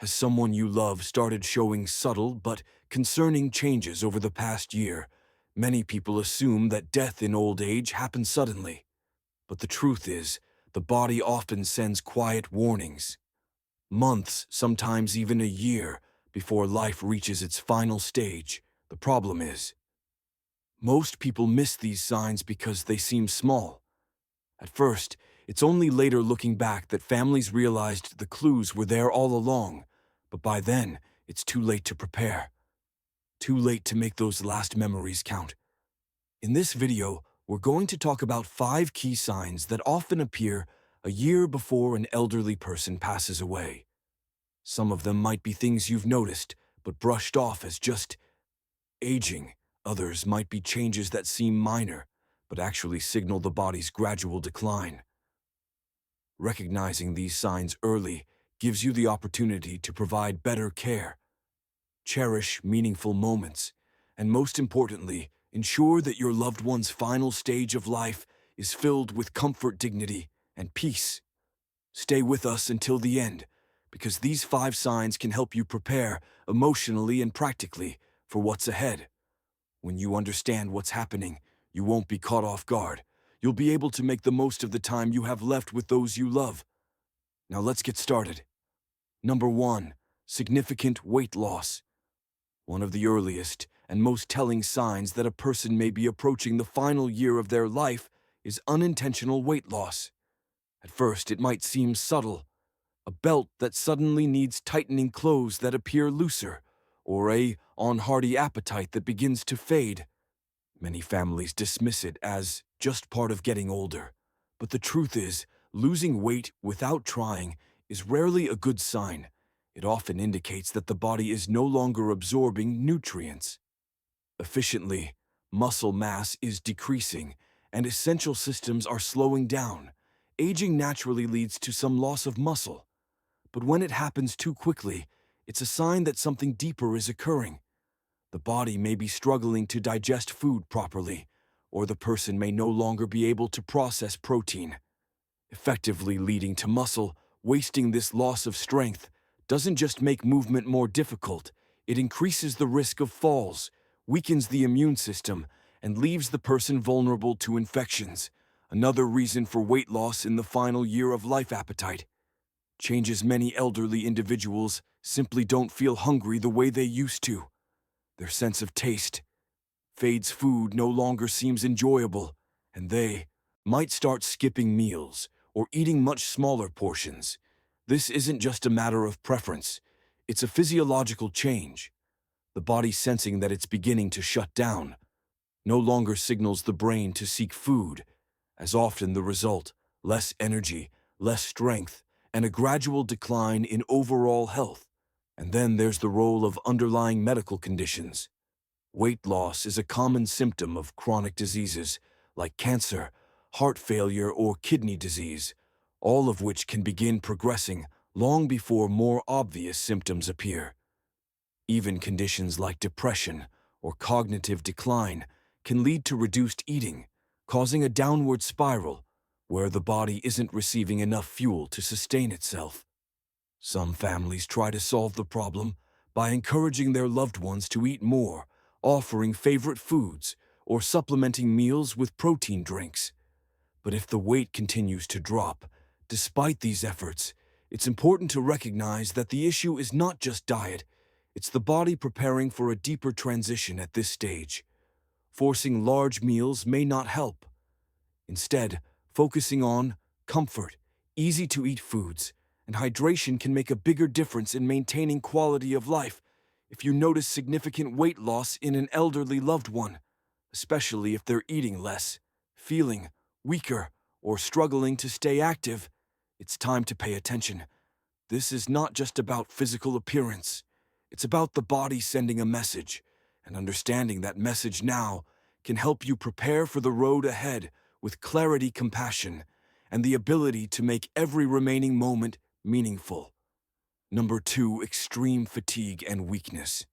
Has someone you love started showing subtle but concerning changes over the past year? Many people assume that death in old age happens suddenly, but the truth is, the body often sends quiet warnings, months, sometimes even a year, before life reaches its final stage. The problem is, most people miss these signs because they seem small. At first, it's only later looking back that families realized the clues were there all along, but by then, it's too late to prepare. Too late to make those last memories count. In this video, we're going to talk about 5 key signs that often appear a year before an elderly person passes away. Some of them might be things you've noticed, but brushed off as just aging. Others might be changes that seem minor, but actually signal the body's gradual decline. Recognizing these signs early gives you the opportunity to provide better care, cherish meaningful moments, and most importantly, ensure that your loved one's final stage of life is filled with comfort, dignity, and peace. Stay with us until the end, because these 5 signs can help you prepare emotionally and practically for what's ahead. When you understand what's happening, you won't be caught off guard. You'll be able to make the most of the time you have left with those you love. Now let's get started. Number 1. Significant weight loss. One of the earliest and most telling signs that a person may be approaching the final year of their life is unintentional weight loss. At first, it might seem subtle. A belt that suddenly needs tightening, clothes that appear looser, or a unhearty appetite that begins to fade. Many families dismiss it as just part of getting older. But the truth is, losing weight without trying is rarely a good sign. It often indicates that the body is no longer absorbing nutrients efficiently, muscle mass is decreasing, and essential systems are slowing down. Aging naturally leads to some loss of muscle, but when it happens too quickly, it's a sign that something deeper is occurring. The body may be struggling to digest food properly, or the person may no longer be able to process protein, effectively leading to muscle. Wasting this loss of strength doesn't just make movement more difficult, it increases the risk of falls, weakens the immune system, and leaves the person vulnerable to infections. Another reason for weight loss in the final year of life: appetite changes. Many elderly individuals simply don't feel hungry the way they used to. Their sense of taste fades, food no longer seems enjoyable, and they might start skipping meals or eating much smaller portions. This isn't just a matter of preference, it's a physiological change. The body, sensing that it's beginning to shut down, no longer signals the brain to seek food. As often the result, less energy, less strength, and a gradual decline in overall health. And then there's the role of underlying medical conditions. Weight loss is a common symptom of chronic diseases like cancer, heart failure, or kidney disease, all of which can begin progressing long before more obvious symptoms appear. Even conditions like depression or cognitive decline can lead to reduced eating, causing a downward spiral where the body isn't receiving enough fuel to sustain itself. Some families try to solve the problem by encouraging their loved ones to eat more, offering favorite foods, or supplementing meals with protein drinks. But if the weight continues to drop, despite these efforts, it's important to recognize that the issue is not just diet, it's the body preparing for a deeper transition at this stage. Forcing large meals may not help. Instead, focusing on comfort, easy-to-eat foods, and hydration can make a bigger difference in maintaining quality of life. If you notice significant weight loss in an elderly loved one, especially if they're eating less, feeling weaker, or struggling to stay active, it's time to pay attention. This is not just about physical appearance. It's about the body sending a message, and understanding that message now can help you prepare for the road ahead with clarity, compassion, and the ability to make every remaining moment meaningful. Number 2, extreme fatigue and weakness.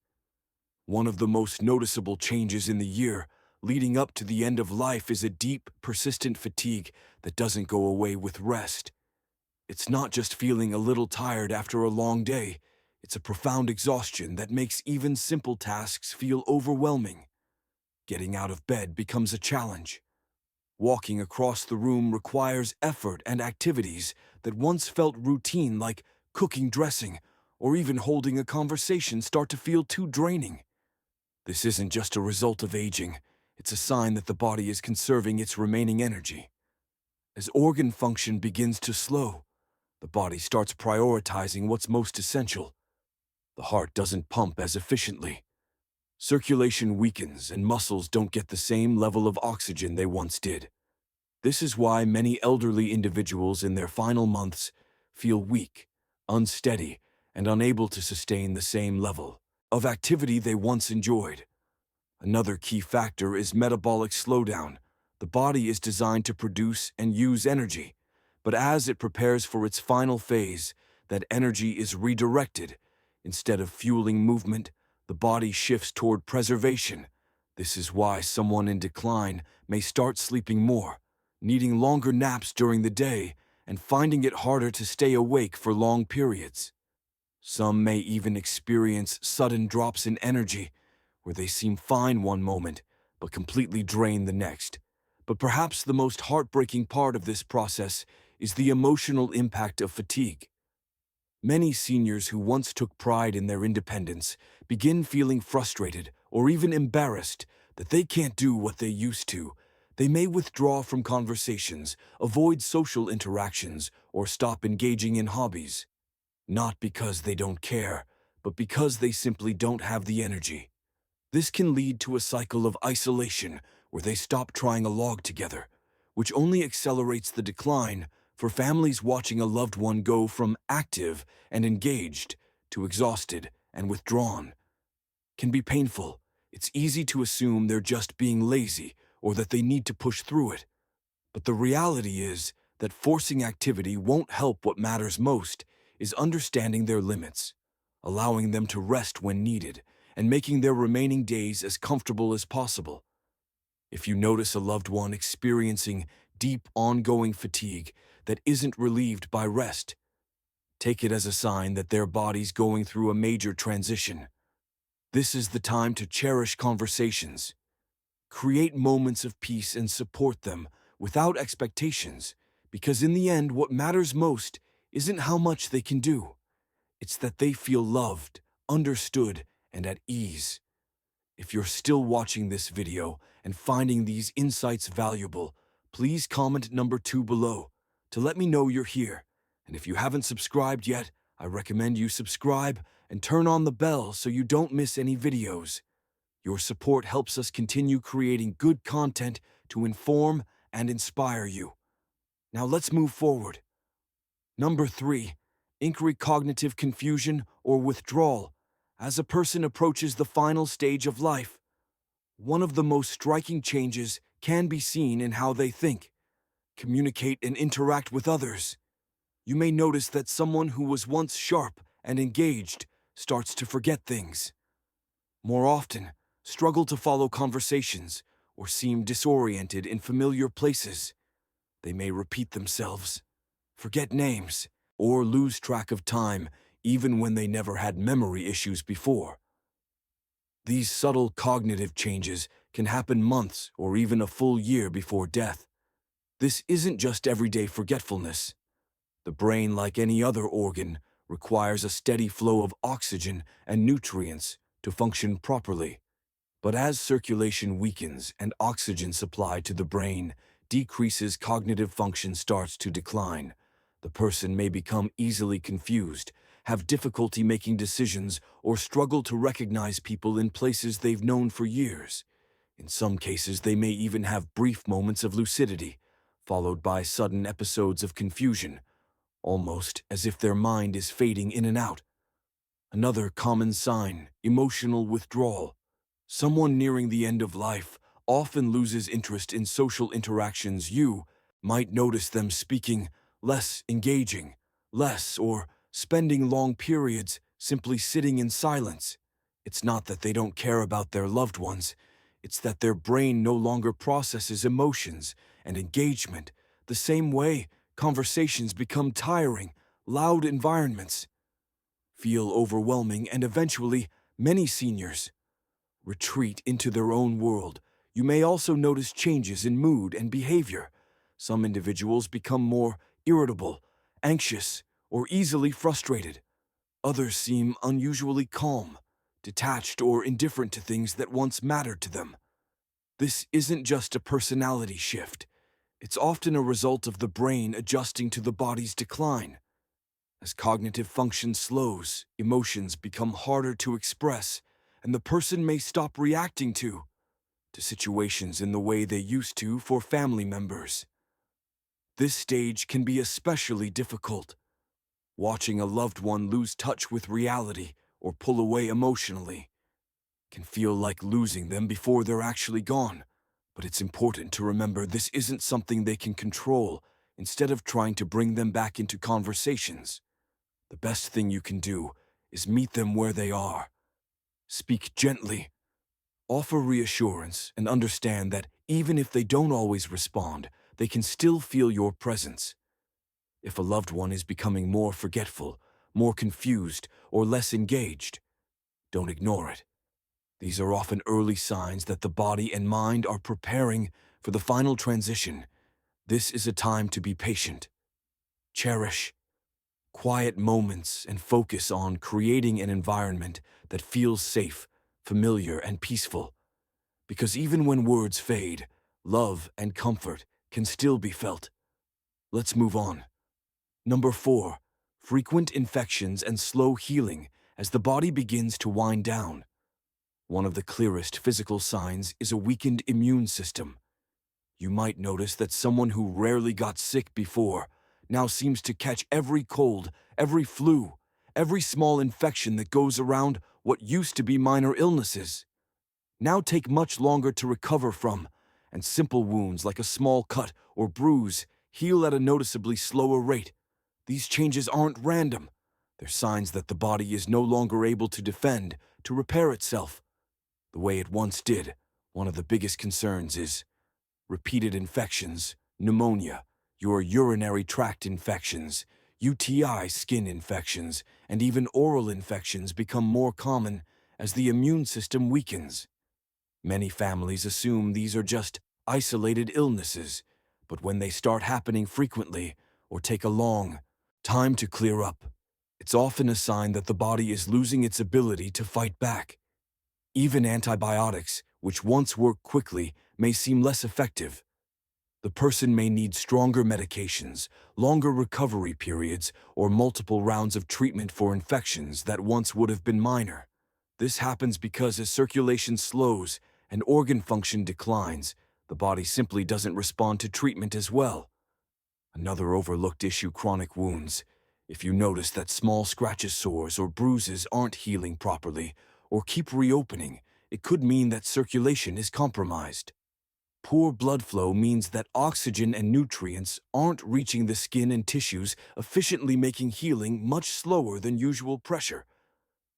One of the most noticeable changes in the year leading up to the end of life is a deep, persistent fatigue that doesn't go away with rest. It's not just feeling a little tired after a long day. It's a profound exhaustion that makes even simple tasks feel overwhelming. Getting out of bed becomes a challenge. Walking across the room requires effort, and activities that once felt routine, like cooking, dressing, or even holding a conversation, start to feel too draining. This isn't just a result of aging, it's a sign that the body is conserving its remaining energy. As organ function begins to slow, the body starts prioritizing what's most essential. The heart doesn't pump as efficiently. Circulation weakens, and muscles don't get the same level of oxygen they once did. This is why many elderly individuals in their final months feel weak, unsteady, and unable to sustain the same level of activity they once enjoyed. Another key factor is metabolic slowdown. The body is designed to produce and use energy, but as it prepares for its final phase, that energy is redirected. Instead of fueling movement, the body shifts toward preservation. This is why someone in decline may start sleeping more, needing longer naps during the day, and finding it harder to stay awake for long periods. Some may even experience sudden drops in energy, where they seem fine one moment, but completely drained the next. But perhaps the most heartbreaking part of this process is the emotional impact of fatigue. Many seniors who once took pride in their independence begin feeling frustrated or even embarrassed that they can't do what they used to. They may withdraw from conversations, avoid social interactions, or stop engaging in hobbies. Not because they don't care, but because they simply don't have the energy. This can lead to a cycle of isolation where they stop trying a log together, which only accelerates the decline. For families, watching a loved one go from active and engaged to exhausted and withdrawn can be painful. It's easy to assume they're just being lazy or that they need to push through it. But the reality is that forcing activity won't help. What matters most is understanding their limits, allowing them to rest when needed, and making their remaining days as comfortable as possible. If you notice a loved one experiencing deep, ongoing fatigue that isn't relieved by rest, take it as a sign that their body's going through a major transition. This is the time to cherish conversations, create moments of peace, and support them without expectations, because in the end, what matters most isn't how much they can do. It's that they feel loved, understood, and at ease. If you're still watching this video and finding these insights valuable, please comment number 2 below to let me know you're here. And if you haven't subscribed yet, I recommend you subscribe and turn on the bell so you don't miss any videos. Your support helps us continue creating good content to inform and inspire you. Now let's move forward. Number 3, inquiry, cognitive confusion or withdrawal. As a person approaches the final stage of life, one of the most striking changes can be seen in how they think, communicate, and interact with others. You may notice that someone who was once sharp and engaged starts to forget things. More often, struggle to follow conversations or seem disoriented in familiar places. They may repeat themselves, forget names, or lose track of time even when they never had memory issues before. These subtle cognitive changes can happen months or even a full year before death. This isn't just everyday forgetfulness. The brain, like any other organ, requires a steady flow of oxygen and nutrients to function properly. But as circulation weakens and oxygen supply to the brain decreases, cognitive function starts to decline. The person may become easily confused, have difficulty making decisions, or struggle to recognize people in places they've known for years. In some cases, they may even have brief moments of lucidity, followed by sudden episodes of confusion, almost as if their mind is fading in and out. Another common sign, emotional withdrawal. Someone nearing the end of life often loses interest in social interactions. You might notice them speaking less, engaging less, or spending long periods simply sitting in silence. It's not that they don't care about their loved ones. It's that their brain no longer processes emotions and engagement the same way. Conversations become tiring, loud environments. feel overwhelming, and eventually, many seniors retreat into their own world. You may also notice changes in mood and behavior. Some individuals become more irritable, anxious, or easily frustrated. Others seem unusually calm, detached, or indifferent to things that once mattered to them. This isn't just a personality shift. It's often a result of the brain adjusting to the body's decline. As cognitive function slows, emotions become harder to express, and the person may stop reacting to situations in the way they used to for family members. This stage can be especially difficult. Watching a loved one lose touch with reality or pull away emotionally can feel like losing them before they're actually gone. But it's important to remember this isn't something they can control. Instead of trying to bring them back into conversations, the best thing you can do is meet them where they are. Speak gently, offer reassurance, and understand that even if they don't always respond, they can still feel your presence. If a loved one is becoming more forgetful, more confused, or less engaged, don't ignore it. These are often early signs that the body and mind are preparing for the final transition. This is a time to be patient. Cherish quiet moments and focus on creating an environment that feels safe, familiar, and peaceful. Because even when words fade, love and comfort can still be felt. Let's move on. Number 4, frequent infections and slow healing as the body begins to wind down. One of the clearest physical signs is a weakened immune system. You might notice that someone who rarely got sick before now seems to catch every cold, every flu, every small infection that goes around what used to be minor illnesses. Now take much longer to recover from, and simple wounds like a small cut or bruise heal at a noticeably slower rate. These changes aren't random. They're signs that the body is no longer able to defend, to repair itself the way it once did. One of the biggest concerns is repeated infections, pneumonia, your urinary tract infections, UTI skin infections, and even oral infections become more common as the immune system weakens. Many families assume these are just isolated illnesses, but when they start happening frequently or take a long time to clear up, it's often a sign that the body is losing its ability to fight back. Even antibiotics, which once worked quickly, may seem less effective. The person may need stronger medications, longer recovery periods, or multiple rounds of treatment for infections that once would have been minor. This happens because as circulation slows and organ function declines, the body simply doesn't respond to treatment as well. Another overlooked issue: chronic wounds. If you notice that small scratches, sores, or bruises aren't healing properly or keep reopening, it could mean that circulation is compromised. Poor blood flow means that oxygen and nutrients aren't reaching the skin and tissues efficiently, making healing much slower than usual. Pressure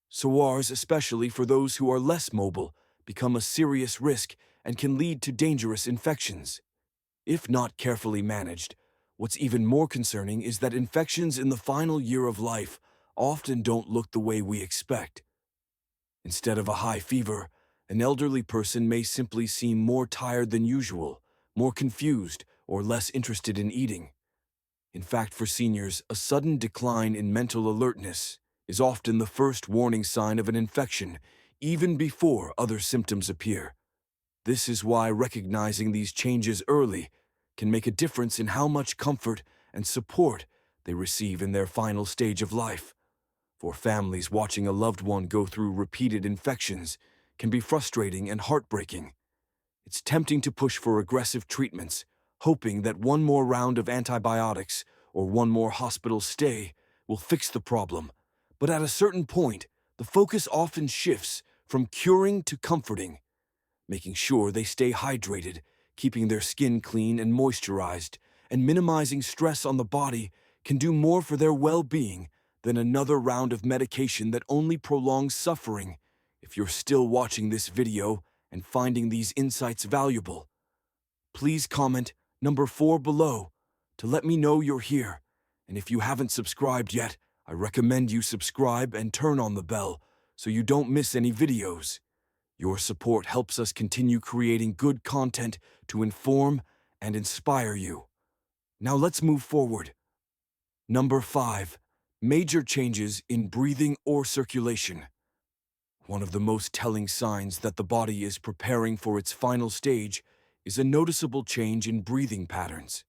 sores, especially for those who are less mobile, become a serious risk and can lead to dangerous infections. If not carefully managed, what's even more concerning is that infections in the final year of life often don't look the way we expect. Instead of a high fever, an elderly person may simply seem more tired than usual, more confused, or less interested in eating. In fact, for seniors, a sudden decline in mental alertness is often the first warning sign of an infection, even before other symptoms appear. This is why recognizing these changes early can make a difference in how much comfort and support they receive in their final stage of life. For families, watching a loved one go through repeated infections can be frustrating and heartbreaking. It's tempting to push for aggressive treatments, hoping that one more round of antibiotics or one more hospital stay will fix the problem. But at a certain point, the focus often shifts from curing to comforting. Making sure they stay hydrated, keeping their skin clean and moisturized, and minimizing stress on the body can do more for their well-being than another round of medication that only prolongs suffering. If you're still watching this video and finding these insights valuable, please comment number 4 below to let me know you're here. And if you haven't subscribed yet, I recommend you subscribe and turn on the bell so you don't miss any videos. Your support helps us continue creating good content to inform and inspire you. Now let's move forward. Number 5. Major changes in breathing or circulation. One of the most telling signs that the body is preparing for its final stage is a noticeable change in breathing patterns.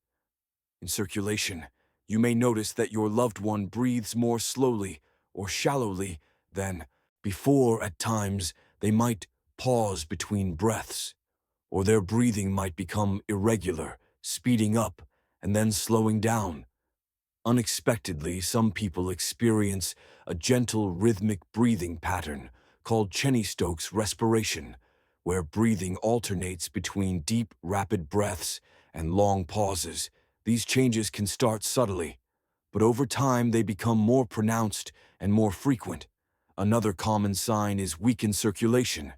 In circulation, you may notice that your loved one breathes more slowly or shallowly than before. At times, they might pause between breaths, or their breathing might become irregular, speeding up and then slowing down. Unexpectedly, some people experience a gentle rhythmic breathing pattern called Cheney-Stokes respiration, where breathing alternates between deep, rapid breaths and long pauses. These changes can start subtly, but over time they become more pronounced and more frequent. Another common sign is weakened circulation.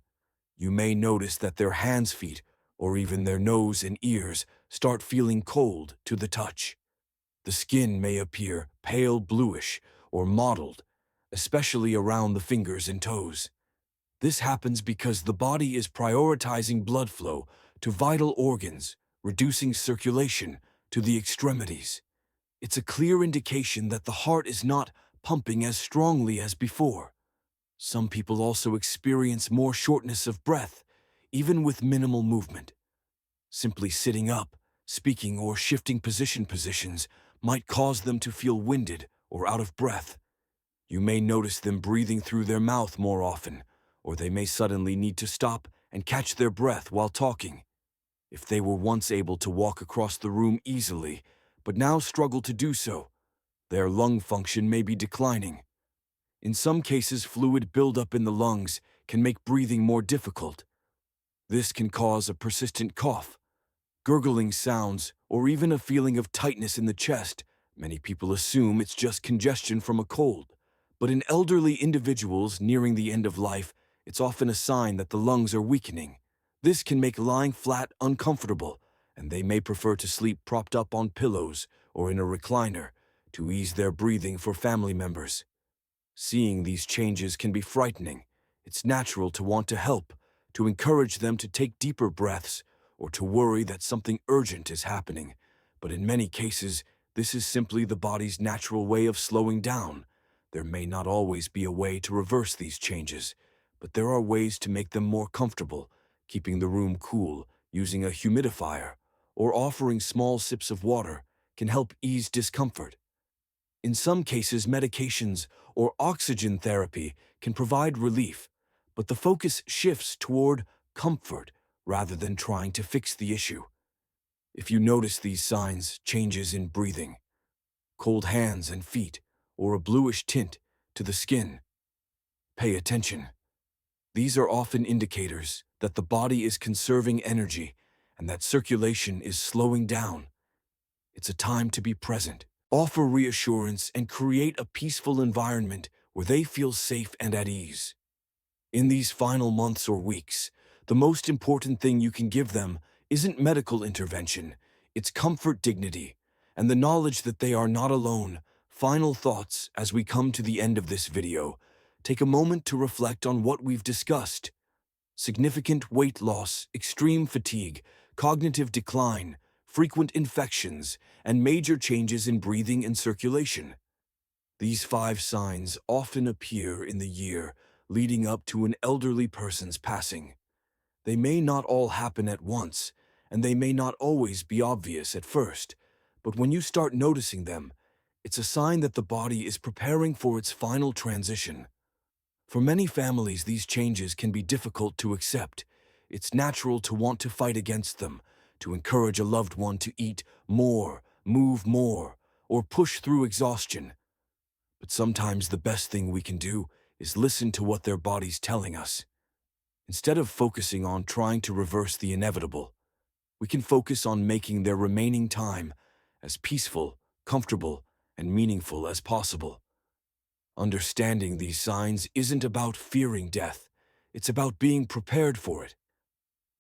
You may notice that their hands, feet, or even their nose and ears start feeling cold to the touch. The skin may appear pale bluish or mottled, especially around the fingers and toes. This happens because the body is prioritizing blood flow to vital organs, reducing circulation to the extremities. It's a clear indication that the heart is not pumping as strongly as before. Some people also experience more shortness of breath, even with minimal movement. Simply sitting up, speaking, or shifting positions might cause them to feel winded or out of breath. You may notice them breathing through their mouth more often, or they may suddenly need to stop and catch their breath while talking. If they were once able to walk across the room easily, but now struggle to do so, their lung function may be declining. In some cases, fluid buildup in the lungs can make breathing more difficult. This can cause a persistent cough, gurgling sounds, or even a feeling of tightness in the chest. Many people assume it's just congestion from a cold, but in elderly individuals nearing the end of life, it's often a sign that the lungs are weakening. This can make lying flat uncomfortable, and they may prefer to sleep propped up on pillows or in a recliner to ease their breathing for family members. Seeing these changes can be frightening. It's natural to want to help, to encourage them to take deeper breaths, or to worry that something urgent is happening. But in many cases, this is simply the body's natural way of slowing down. There may not always be a way to reverse these changes, but there are ways to make them more comfortable, keeping the room cool, using a humidifier, or offering small sips of water can help ease discomfort. In some cases, medications or oxygen therapy can provide relief, but the focus shifts toward comfort rather than trying to fix the issue. If you notice these signs, changes in breathing, cold hands and feet, or a bluish tint to the skin, pay attention. These are often indicators that the body is conserving energy and that circulation is slowing down. It's a time to be present, offer reassurance, and create a peaceful environment where they feel safe and at ease. In these final months or weeks, the most important thing you can give them isn't medical intervention, it's comfort, dignity, and the knowledge that they are not alone. Final thoughts as we come to the end of this video. Take a moment to reflect on what we've discussed. Significant weight loss, extreme fatigue, cognitive decline, frequent infections, and major changes in breathing and circulation. These 5 signs often appear in the year leading up to an elderly person's passing. They may not all happen at once, and they may not always be obvious at first, but when you start noticing them, it's a sign that the body is preparing for its final transition. For many families, these changes can be difficult to accept. It's natural to want to fight against them, to encourage a loved one to eat more, move more, or push through exhaustion. But sometimes the best thing we can do is listen to what their body's telling us. Instead of focusing on trying to reverse the inevitable, we can focus on making their remaining time as peaceful, comfortable, and meaningful as possible. Understanding these signs isn't about fearing death, it's about being prepared for it.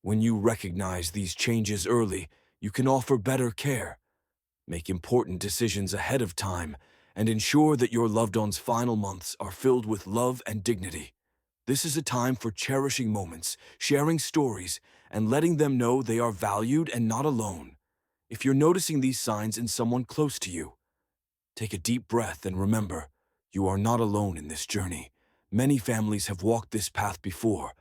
When you recognize these changes early, you can offer better care, make important decisions ahead of time, and ensure that your loved one's final months are filled with love and dignity. This is a time for cherishing moments, sharing stories, and letting them know they are valued and not alone. If you're noticing these signs in someone close to you, take a deep breath and remember, you are not alone in this journey. Many families have walked this path before,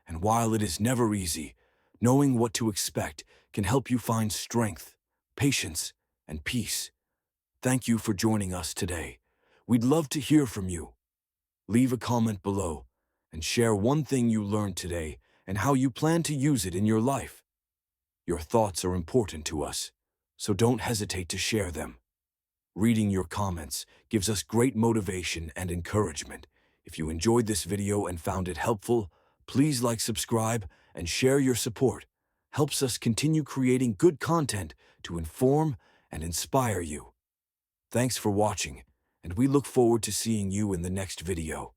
and while it is never easy, knowing what to expect can help you find strength, patience, and peace. Thank you for joining us today. We'd love to hear from you. Leave a comment below and share one thing you learned today and how you plan to use it in your life. Your thoughts are important to us, so don't hesitate to share them. Reading your comments gives us great motivation and encouragement. If you enjoyed this video and found it helpful, please like, subscribe, and share your support. Helps us continue creating good content to inform and inspire you. Thanks for watching, and we look forward to seeing you in the next video.